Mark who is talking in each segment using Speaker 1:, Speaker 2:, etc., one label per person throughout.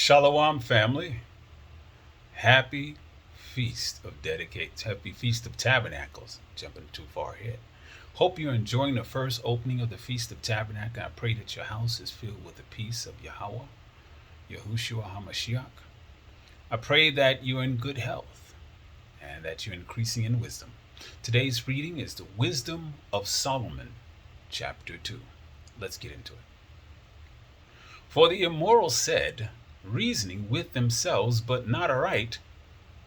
Speaker 1: Shalom, family. Happy Feast of Tabernacles. Jumping too far ahead. Hope you're enjoying the first opening of the Feast of Tabernacle. I pray that your house is filled with the peace of Yahweh, Yahushua HaMashiach. I pray that you're in good health and that you're increasing in wisdom. Today's reading is the Wisdom of Solomon, chapter 2. Let's get into it. For the immoral said, reasoning with themselves, but not aright,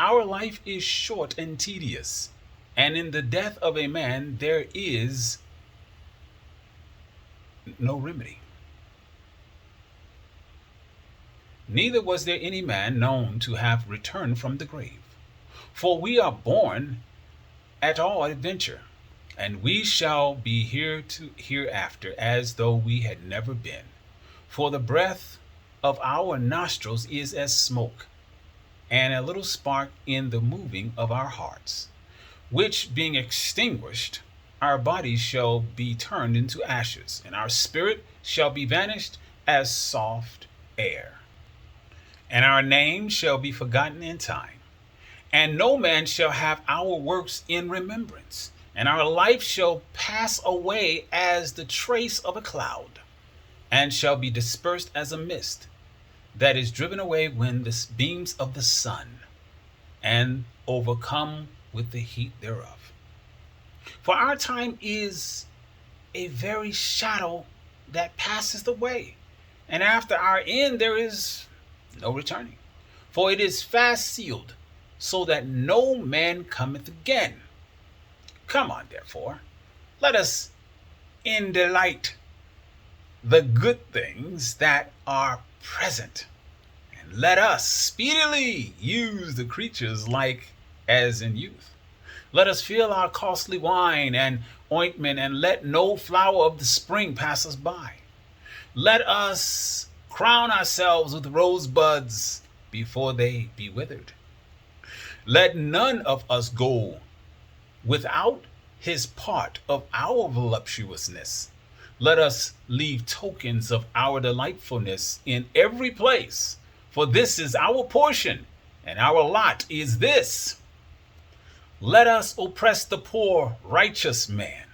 Speaker 1: our life is short and tedious, and in the death of a man there is no remedy. Neither was there any man known to have returned from the grave. For we are born at all adventure, and we shall be hereafter as though we had never been. For the breath of our nostrils is as smoke, and a little spark in the moving of our hearts, which being extinguished, our bodies shall be turned into ashes, and our spirit shall be vanished as soft air. And our name shall be forgotten in time, and no man shall have our works in remembrance, and our life shall pass away as the trace of a cloud, and shall be dispersed as a mist that is driven away when the beams of the sun, and overcome with the heat thereof. For our time is a very shadow that passeth away, and after our end there is no returning. For it is fast sealed, so that no man cometh again. Come on, therefore, let us in delight the good things that are present, and let us speedily use the creatures like as in youth. Let us fill our costly wine and ointment, and let no flower of the spring pass us by. Let us crown ourselves with rosebuds before they be withered. Let none of us go without his part of our voluptuousness. Let us leave tokens of our delightfulness in every place, for this is our portion, and our lot is this. Let us oppress the poor righteous man.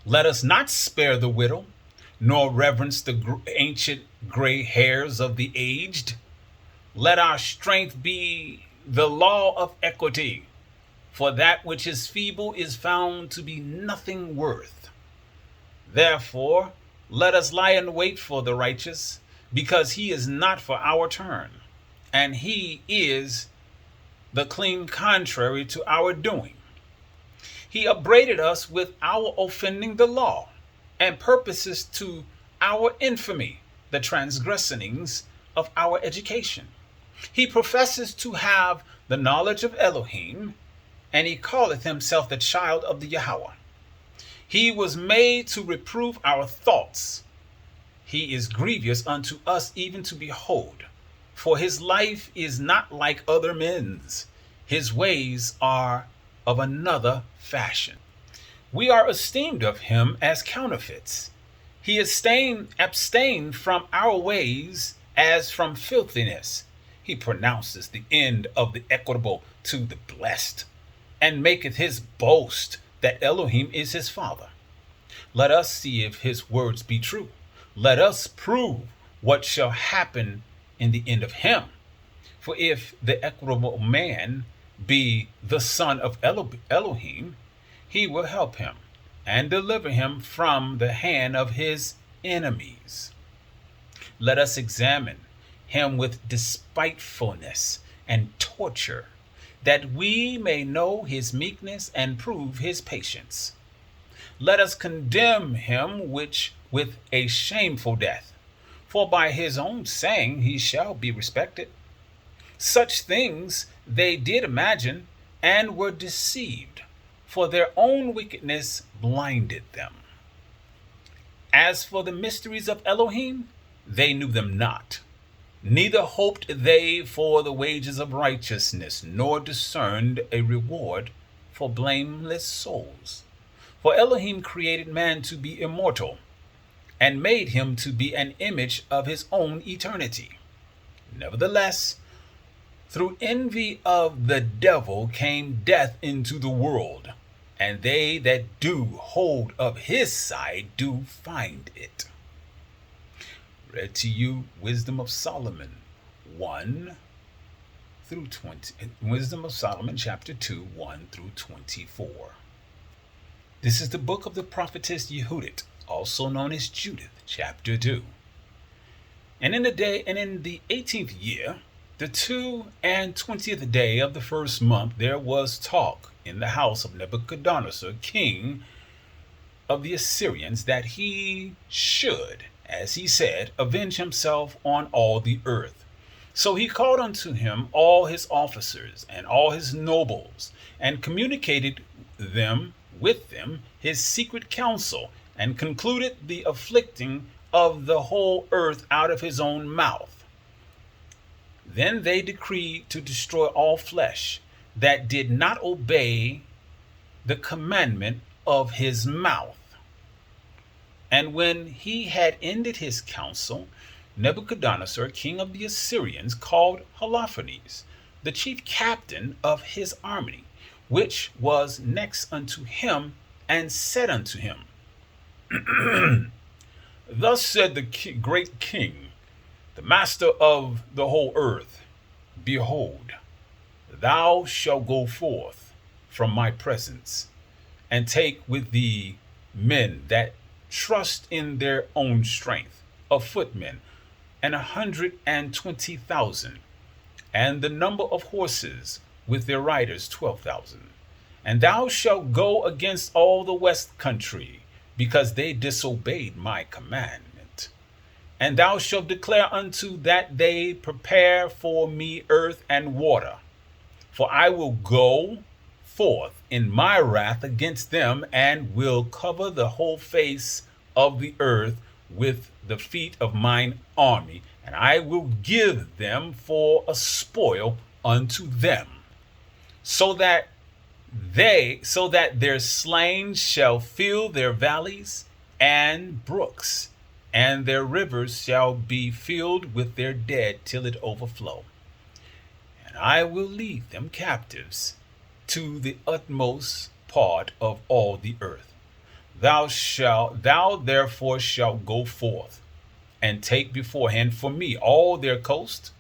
Speaker 1: Let us not spare the widow, nor reverence the ancient gray hairs of the aged. Let our strength be the law of equity, for that which is feeble is found to be nothing worth. Therefore, let us lie in wait for the righteous, because he is not for our turn, and he is the clean contrary to our doing. He upbraided us with our offending the law, and purposes to our infamy the transgressings of our education. He professes to have the knowledge of Elohim, and he calleth himself the child of the Yahweh. He was made to reprove our thoughts. He is grievous unto us even to behold, for his life is not like other men's. His ways are of another fashion. We are esteemed of him as counterfeits. He abstained from our ways as from filthiness. He pronounces the end of the equitable to the blessed, and maketh his boast that Elohim is his father. Let us see if his words be true. Let us prove what shall happen in the end of him. For if the equitable man be the son of Elohim, he will help him and deliver him from the hand of his enemies. Let us examine him with despitefulness and torture, that we may know his meekness and prove his patience. Let us condemn him which with a shameful death, for by his own saying he shall be respected. Such things they did imagine, and were deceived, for their own wickedness blinded them. As for the mysteries of Elohim, they knew them not, neither hoped they for the wages of righteousness, nor discerned a reward for blameless souls. For Elohim created man to be immortal, and made him to be an image of his own eternity. Nevertheless, through envy of the devil came death into the world, and they that do hold of his side do find it. Read to you Wisdom of Solomon 1 through 20. Wisdom of Solomon chapter 2, 1 through 24. This is the book of the prophetess Judith, also known as Judith, chapter 2. And in the 18th year, the 22nd day of the first month, there was talk in the house of Nebuchadnezzar, king of the Assyrians, that he should, as he said, avenge himself on all the earth. So he called unto him all his officers and all his nobles, and communicated with them his secret counsel, and concluded the afflicting of the whole earth out of his own mouth. Then they decreed to destroy all flesh that did not obey the commandment of his mouth. And when he had ended his counsel, Nebuchadnezzar, king of the Assyrians, called Holofernes, the chief captain of his army, which was next unto him, and said unto him, Thus said the great king, the master of the whole earth, Behold, thou shalt go forth from my presence, and take with thee men that trust in their own strength, of footmen, and 120,000, and the number of horses with their riders 12,000. And thou shalt go against all the west country, because they disobeyed my commandment. And thou shalt declare unto that they prepare for me earth and water. For I will go forth in my wrath against them, and will cover the whole face of the earth with the feet of mine army, and I will give them for a spoil unto them, so that their slain shall fill their valleys and brooks, and their rivers shall be filled with their dead till it overflow. And I will lead them captives to the utmost part of all the earth. Thou therefore shalt go forth, and take beforehand for me all their coast,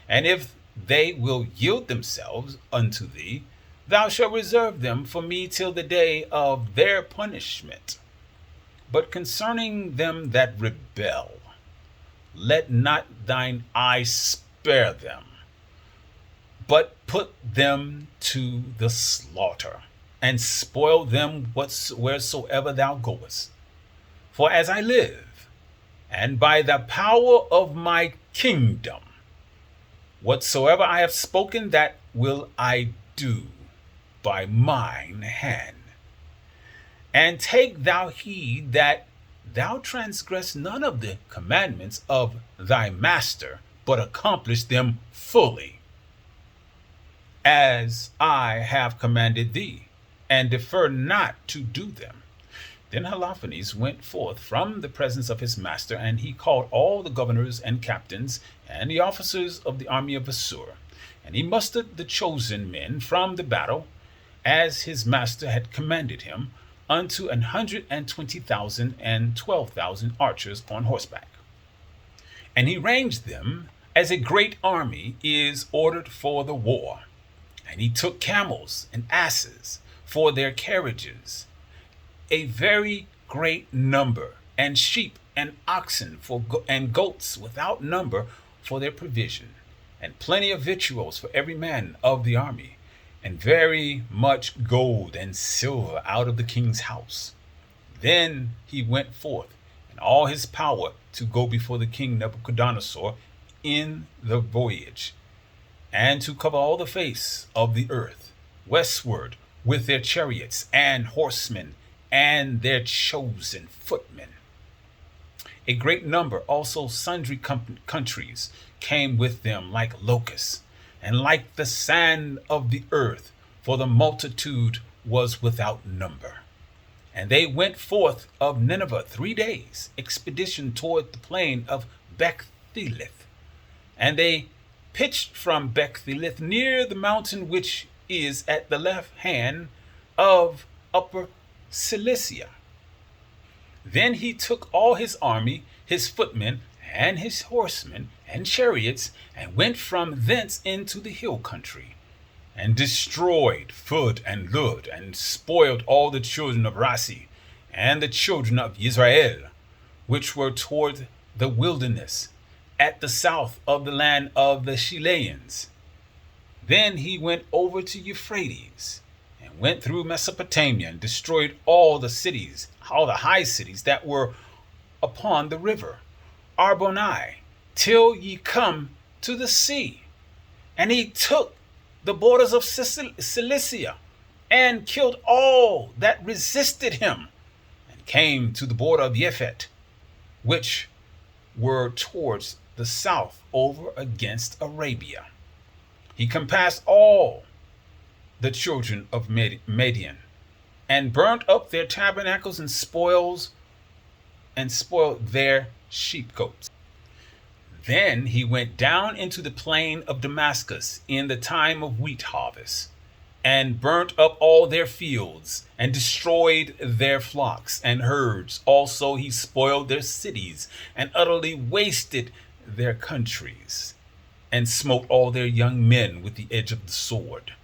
Speaker 1: and if they will yield themselves unto thee, thou shalt reserve them for me till the day of their punishment. But concerning them that rebel, let not thine eye spare them, but put them to the slaughter, and spoil them wheresoever thou goest. For as I live, and by the power of my kingdom, whatsoever I have spoken, that will I do by mine hand. And take thou heed that thou transgress none of the commandments of thy master, but accomplish them fully, as I have commanded thee, and defer not to do them. Then Holofernes went forth from the presence of his master, and he called all the governors and captains and the officers of the army of Assur, and he mustered the chosen men from the battle, as his master had commanded him, unto 120,000 and 12,000 archers on horseback. And he ranged them as a great army is ordered for the war. And he took camels and asses for their carriages, a very great number, and sheep and oxen and goats without number for their provision, and plenty of victuals for every man of the army, and very much gold and silver out of the king's house. Then he went forth in all his power to go before the king Nebuchadnezzar in the voyage, and to cover all the face of the earth westward with their chariots and horsemen and their chosen footmen. A great number, also sundry countries, came with them like locusts, and like the sand of the earth, for the multitude was without number. And they went forth of Nineveh 3 days, expedition toward the plain of Beth-thelith. And they pitched from Bechthilith near the mountain which is at the left hand of Upper Cilicia. Then he took all his army, his footmen, and his horsemen, and chariots, and went from thence into the hill country, and destroyed Fud and Lud, and spoiled all the children of Rasi, and the children of Israel, which were toward the wilderness, at the south of the land of the Chileans. Then he went over to Euphrates, and went through Mesopotamia, and destroyed all the cities, all the high cities that were upon the river Arbonai, till ye come to the sea. And he took the borders of Cilicia, and killed all that resisted him, and came to the border of Yephet, which were towards the south over against Arabia. He compassed all the children of Midian, and burnt up their tabernacles, and spoiled their sheepcotes. Then he went down into the plain of Damascus in the time of wheat harvest, and burnt up all their fields, and destroyed their flocks and herds. Also he spoiled their cities, and utterly wasted their countries, and smote all their young men with the edge of the sword.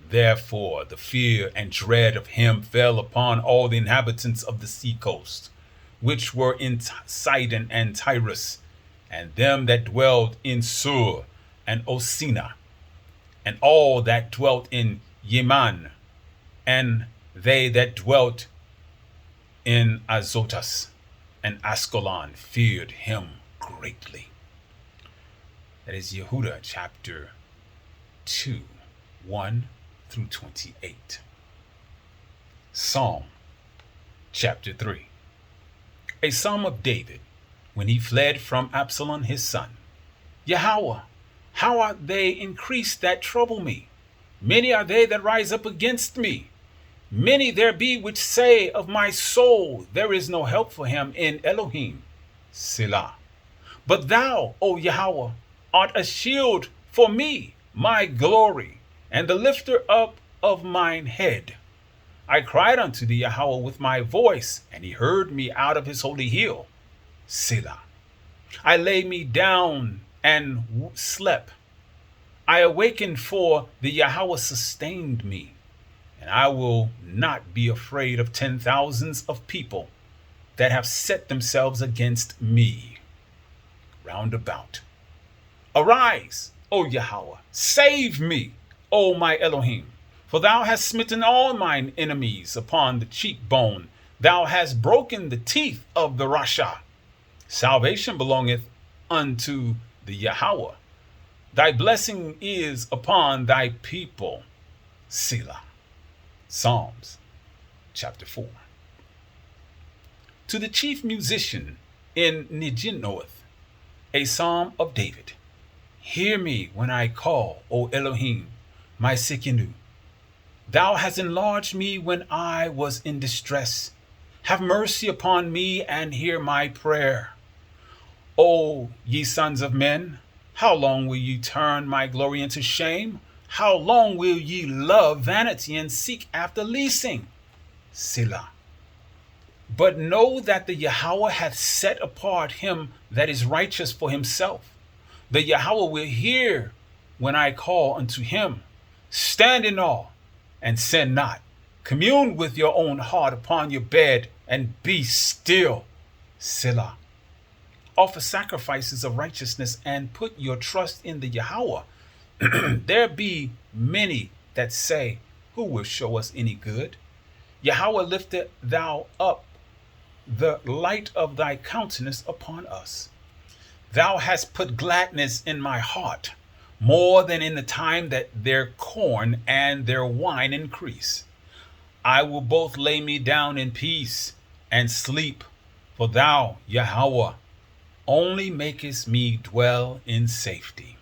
Speaker 1: Therefore the fear and dread of him fell upon all the inhabitants of the seacoast, which were in Sidon and Tyrus, and them that dwelled in Sur and Osina, and all that dwelt in Yeman, and they that dwelt in Azotus and Ascalon feared him greatly. That is Yehuda chapter 2, 1 through 28. Psalm chapter 3. A psalm of David, when he fled from Absalom his son. Yahweh, how are they increased that trouble me? Many are they that rise up against me. Many there be which say of my soul, there is no help for him in Elohim. Selah. But thou, O Yahweh, art a shield for me, my glory, and the lifter up of mine head. I cried unto thee, Yahweh, with my voice, and he heard me out of his holy hill. Selah. I lay me down and slept. I awakened, for the Yahweh sustained me, and I will not be afraid of 10,000s of people that have set themselves against me round about. Arise, O Yahweh, save me, O my Elohim, for thou hast smitten all mine enemies upon the cheekbone. Thou hast broken the teeth of the Rasha. Salvation belongeth unto the Yahweh. Thy blessing is upon thy people. Selah. Psalms chapter 4. To the chief musician in Nijinoth, a psalm of David. Hear me when I call, O Elohim, my Sikinu. Thou hast enlarged me when I was in distress. Have mercy upon me and hear my prayer. O ye sons of men, how long will ye turn my glory into shame? How long will ye love vanity and seek after leasing? Selah. But know that the Yahweh hath set apart him that is righteous for himself. The Yahweh will hear when I call unto him. Stand in awe and sin not. Commune with your own heart upon your bed and be still. Selah. Offer sacrifices of righteousness and put your trust in the Yahweh. There be many that say, who will show us any good? Yahweh, lifteth thou up the light of thy countenance upon us. Thou hast put gladness in my heart, more than in the time that their corn and their wine increase. I will both lay me down in peace and sleep, for thou, Yahweh, only makest me dwell in safety.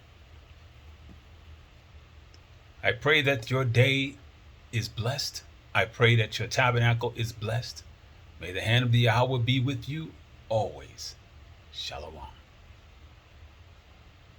Speaker 1: I pray that your day is blessed. I pray that your tabernacle is blessed. May the hand of the Yahweh be with you always. Shalom.